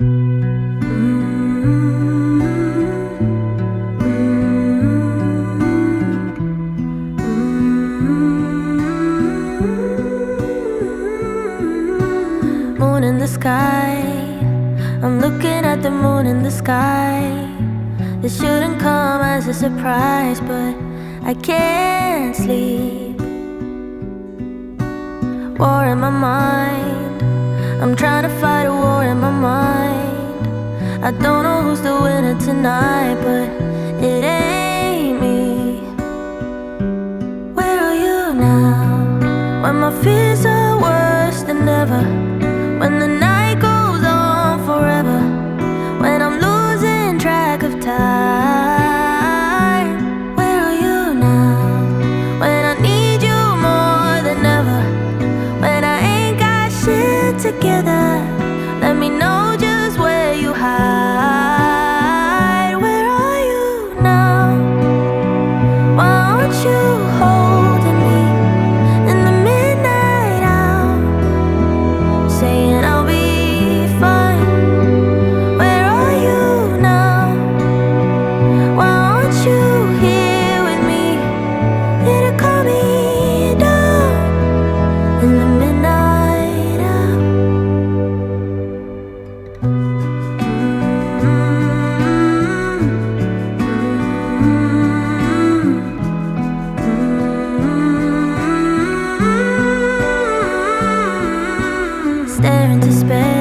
Moon in the sky, I'm looking at the moon in the sky. It shouldn't come as a surprise, but I can't sleep. War in my mind, I'm trying to fight a war in my mind. I don't know who's the winner tonight, but it ain't me. Where are you now, when my fears are worse than ever? When the night goes on forever, when I'm losing track of time. Where are you now, when I need you more than ever? When I ain't got shit together, let me know just where you hide. Where are you now? Why aren't you holding me in the midnight hour, saying I'll be fine? Where are you now? Why aren't you here with me, here to calm me down in the midnight hour? Stare into space,